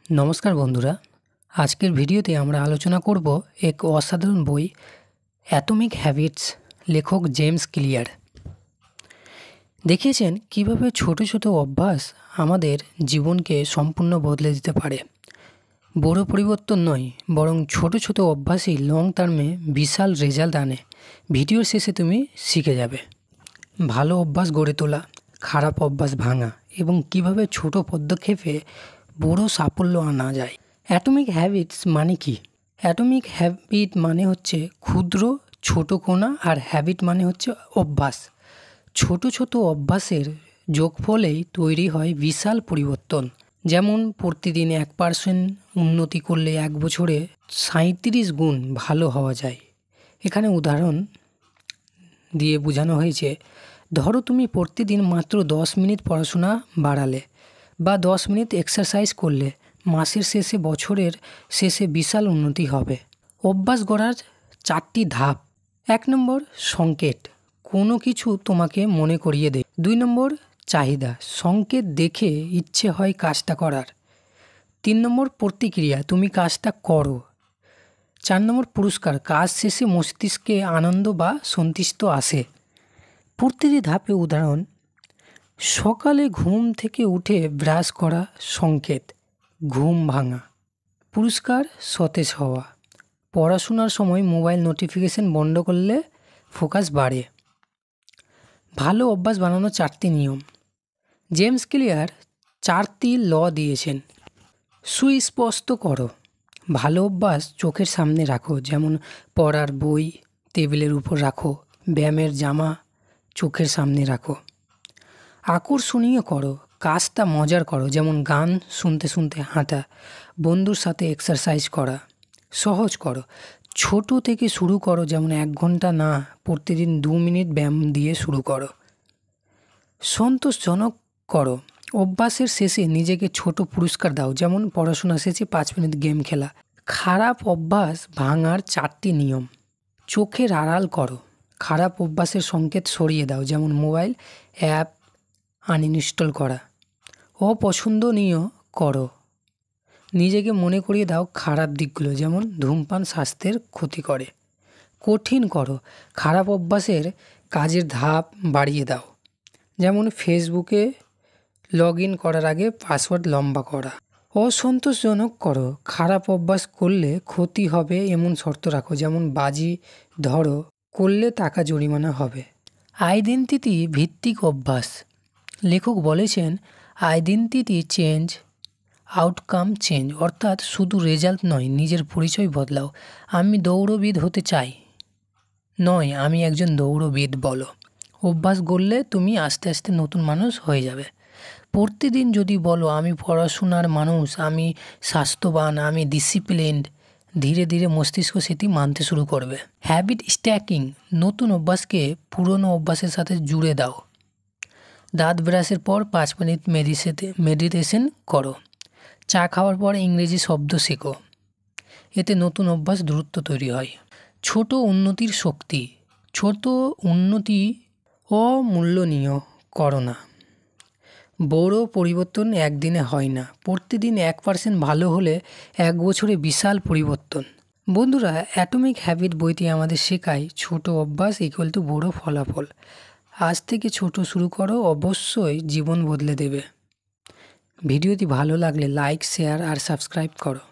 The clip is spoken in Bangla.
নমস্কার বন্ধুরা, আজকের ভিডিওতে আমরা আলোচনা করব এক অসাধারণ বই অ্যাটমিক হ্যাবিটস, লেখক জেমস ক্লিয়ার। দেখিয়েছেন কিভাবে ছোট ছোট অভ্যাস আমাদের জীবনকে সম্পূর্ণ বদলে দিতে পারে। বড় পরিবর্তন নয়, বরং ছোট ছোট অভ্যাসই লং টার্মে বিশাল রেজাল্ট আনে। ভিডিওর শেষে তুমি শিখে যাবে ভালো অভ্যাস গড়ে তোলা, খারাপ অভ্যাস ভাঙা এবং কিভাবে ছোট পদক্ষেপে বড় সাফল্য আনা যায়। অ্যাটমিক হ্যাবিটস মানে কি? অ্যাটমিক হ্যাবিট মানে হচ্ছে ক্ষুদ্র ছোট কণা, আর হ্যাবিট মানে হচ্ছে অভ্যাস। ছোট ছোট অভ্যাসের যোগফলেই তৈরি হয় বিশাল পরিবর্তন। যেমন প্রতিদিন 1% উন্নতি করলে 1 বছরে 37 গুণ ভালো হওয়া যায়। এখানে উদাহরণ দিয়ে বোঝানো হয়েছে, ধরো তুমি প্রতিদিন মাত্র 10 মিনিট পড়াশোনা বাড়ালে বা 10 মিনিট এক্সারসাইজ করলে, মাসের শেষে বছরের শেষে বিশাল উন্নতি হবে। অভ্যাস গড়ার 4টি ধাপ। 1 নম্বর সংকেত, কোনো কিছু তোমাকে মনে করিয়ে দেয়। 2 নম্বর চাহিদা, সংকেত দেখে ইচ্ছে হয় কাজটা করার। 3 নম্বর প্রতিক্রিয়া, তুমি কাজটা করো। 4 নম্বর পুরস্কার, কাজ শেষে মস্তিষ্কে আনন্দ বা সন্তুষ্ট আসে। প্রতিটি ধাপে উদাহরণ, সকালে ঘুম থেকে উঠে ব্রাশ করা, সংকেত ঘুম ভাঙা। পুরস্কার সতেজ হওয়া। পড়াশোনার সময় মোবাইল নোটিফিকেশন বন্ধ করলে ফোকাস বাড়ে। ভালো অভ্যাস বানানোর 4টি নিয়ম। জেমস ক্লিয়ার 4টি ল দিয়েছেন। সুস্পষ্ট করো, ভালো অভ্যাস চোখের সামনে রাখো, যেমন পড়ার বই টেবিলের উপর রাখো, ব্যায়ামের জামা চোখের সামনে রাখো। আকর্ষণীয় করো, কাজটা মজার করো, যেমন গান শুনতে শুনতে হাঁটা, বন্ধুর সাথে এক্সারসাইজ করা। সহজ করো, ছোট থেকে শুরু করো, যেমন 1 ঘন্টা না, প্রতিদিন 2 মিনিট ব্যায়াম দিয়ে শুরু করো। সন্তোষজনক করো, অভ্যাসের শেষে নিজেকে ছোট পুরস্কার দাও, যেমন পড়াশোনা শেষে 5 মিনিট গেম খেলা। খারাপ অভ্যাস ভাঙার 4টি নিয়ম। চোখের আড়াল করো, খারাপ অভ্যাসের সংকেত সরিয়ে দাও, যেমন মোবাইল অ্যাপ আনইনস্টল করা। অপছন্দনীয় করো, নিজেকে মনে করিয়ে দাও খারাপ দিকগুলো, যেমন ধূমপান স্বাস্থ্যের ক্ষতি করে। কঠিন করো, খারাপ অভ্যাসের কাজের ধাপ বাড়িয়ে দাও, যেমন ফেসবুকে লগ ইন করার আগে পাসওয়ার্ড লম্বা করা। অসন্তোষজনক করো, খারাপ অভ্যাস করলে ক্ষতি হবে এমন শর্ত রাখো, যেমন বাজি ধরো করলে টাকা জরিমানা হবে। আইডেন্টিটি ভিত্তিক অভ্যাস। লেখক বলেছেন, আইডেন্টিটি চেঞ্জ, আউটকাম চেঞ্জ, অর্থাৎ শুধু রেজাল্ট নয়, নিজের পরিচয় বদলাও। আমি দৌড়বিদ হতে চাই নয়, আমি একজন দৌড়বিদ বলো। অভ্যাস গড়লে তুমি আস্তে আস্তে নতুন মানুষ হয়ে যাবে। প্রতিদিন যদি বলো, আমি পড়াশোনার মানুষ, আমি স্বাস্থ্যবান, আমি ডিসিপ্লিনড, ধীরে ধীরে মস্তিষ্ক সেটি মানতে শুরু করবে। হ্যাবিট স্ট্যাকিং, নতুন অভ্যাসকে পুরনো অভ্যাসের সাথে জুড়ে দাও। দাঁত ব্রাশের পর 5 মিনিট মেডিটেশন করো। চা খাওয়ার পর ইংরেজি শব্দ শেখো। এতে নতুন অভ্যাস দ্রুত তৈরি হয়। ছোট উন্নতির শক্তি। ছোট উন্নতি অমূল্যনীয় করো না। বড় পরিবর্তন একদিনে হয় না। প্রতিদিন 1% ভালো হলে 1 বছরে বিশাল পরিবর্তন। বন্ধুরা, অ্যাটমিক হ্যাবিট বইটি আমাদের শেখায় ছোট অভ্যাস ইকুয়াল টু বড় ফলাফল। আজ থেকে ছোট শুরু করো, অবশ্যই জীবন বদলে দেবে। ভিডিওটি ভালো লাগলে লাইক, শেয়ার আর সাবস্ক্রাইব করো।